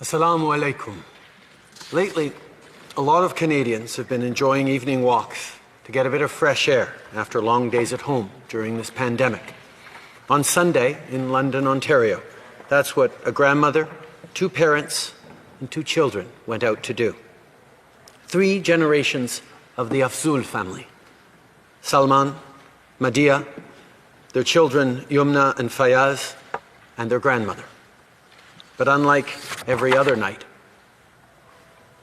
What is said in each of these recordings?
Assalamu alaikum. Lately, a lot of Canadians have been enjoying evening walks to get a bit of fresh air after long days at home during this pandemic. On Sunday in London, Ontario, that's what a grandmother, 2 parents, and 2 children went out to do. 3 generations of the Afzul family. Salman, Madia, their children Yumna and Fayaz, and their grandmother. But unlike every other night,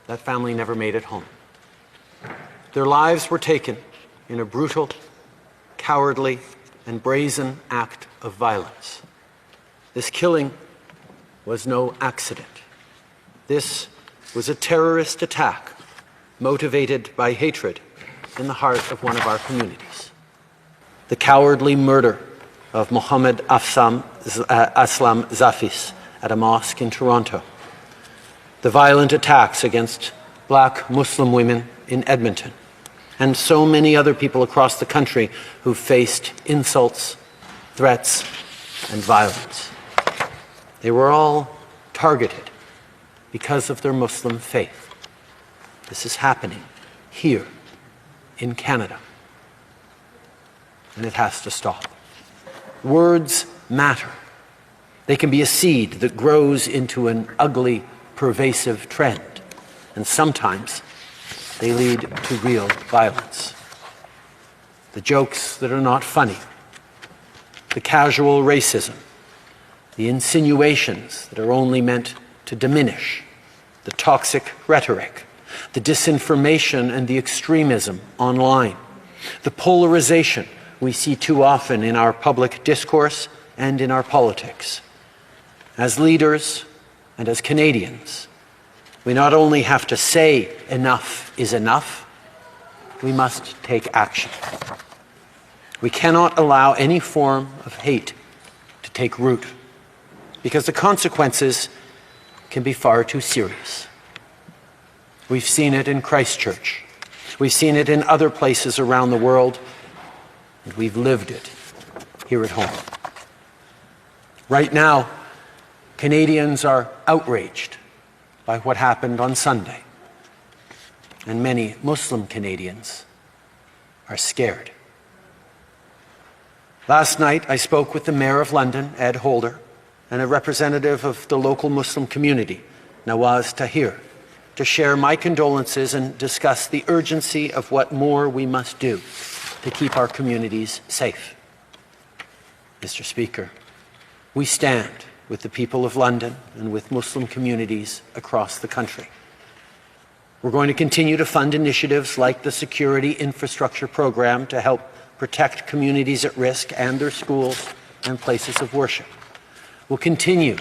that family never made it home. Their lives were taken in a brutal, cowardly, and brazen act of violence. This killing was no accident. This was a terrorist attack motivated by hatred in the heart of one of our communities. The cowardly murder of Mohammed Aslam Zafis at a mosque in Toronto. The violent attacks against black Muslim women in Edmonton, and so many other people across the country who faced insults, threats, and violence. They were all targeted because of their Muslim faith. This is happening here in Canada, and it has to stop. Words matter. They can be a seed that grows into an ugly, pervasive trend, and sometimes they lead to real violence. The jokes that are not funny, the casual racism, the insinuations that are only meant to diminish, the toxic rhetoric, the disinformation and the extremism online, the polarization we see too often in our public discourse and in our politics. As leaders and as Canadians, we not only have to say enough is enough, we must take action. We cannot allow any form of hate to take root, because the consequences can be far too serious. We've seen it in Christchurch. We've seen it in other places around the world, and we've lived it here at home. Right now, Canadians are outraged by what happened on Sunday, and many Muslim Canadians are scared. Last night, I spoke with the Mayor of London, Ed Holder, and a representative of the local Muslim community, Nawaz Tahir, to share my condolences and discuss the urgency of what more we must do to keep our communities safe. Mr. Speaker, we stand with the people of London and with Muslim communities across the country. We're going to continue to fund initiatives like the Security Infrastructure Program to help protect communities at risk and their schools and places of worship. We'll continue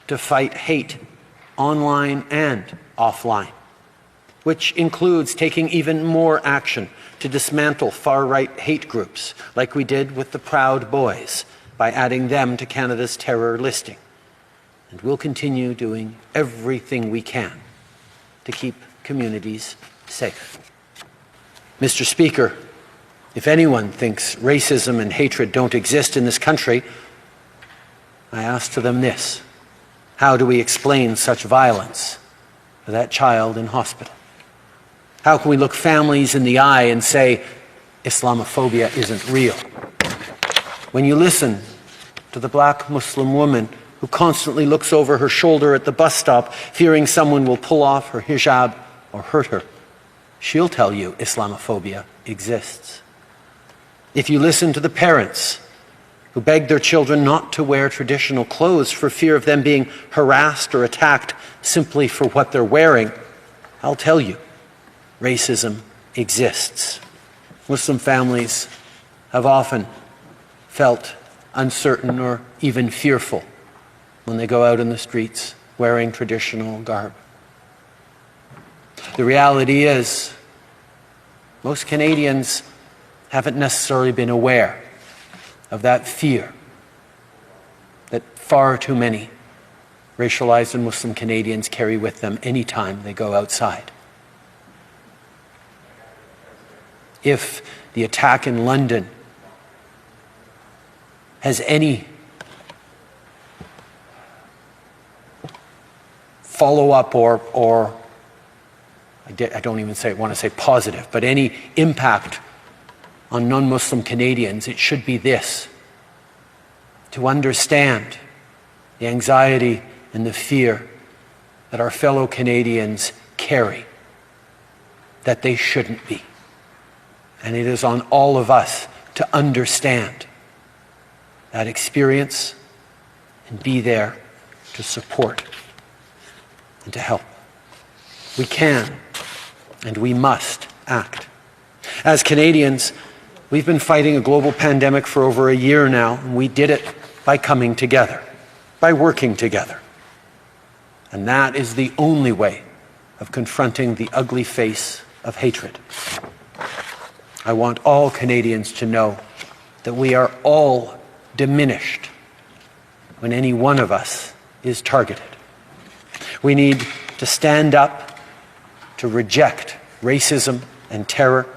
to fight hate online and offline, which includes taking even more action to dismantle far-right hate groups, like we did with the Proud Boys, by adding them to Canada's terror listing. And we'll continue doing everything we can to keep communities safe. Mr. Speaker, if anyone thinks racism and hatred don't exist in this country, I ask to them this: how do we explain such violence for that child in hospital? How can we look families in the eye and say Islamophobia isn't real? When you listen to the black Muslim woman who constantly looks over her shoulder at the bus stop, fearing someone will pull off her hijab or hurt her, she'll tell you Islamophobia exists. If you listen to the parents who beg their children not to wear traditional clothes for fear of them being harassed or attacked simply for what they're wearing, I'll tell you, racism exists. Muslim families have often felt uncertain or even fearful when they go out in the streets wearing traditional garb. The reality is, most Canadians haven't necessarily been aware of that fear that far too many racialized and Muslim Canadians carry with them anytime they go outside. If the attack in London has any follow-up or I don't even want to say positive, but any impact on non-Muslim Canadians, it should be this: to understand the anxiety and the fear that our fellow Canadians carry, that they shouldn't be. And it is on all of us to understand that experience and be there to support and to help. We can and we must act. As Canadians, we've been fighting a global pandemic for over a year now, and we did it by coming together, by working together. And that is the only way of confronting the ugly face of hatred. I want all Canadians to know that we are all diminished when any one of us is targeted. We need to stand up to reject racism and terror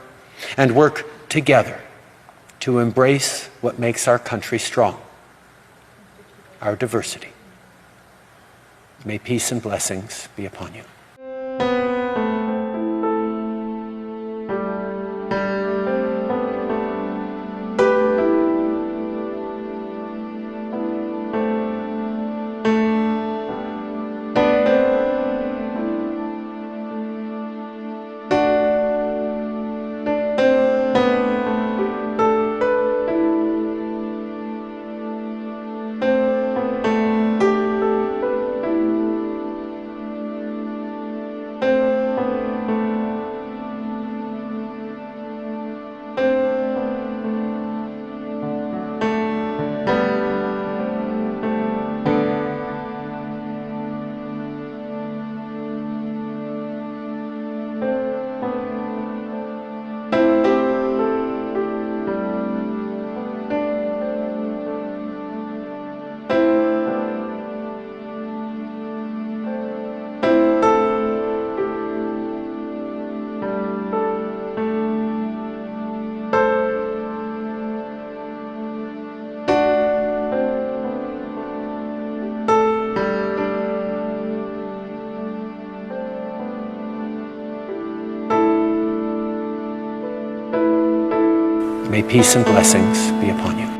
and work together to embrace what makes our country strong, our diversity. May peace and blessings be upon you. May peace and blessings be upon you.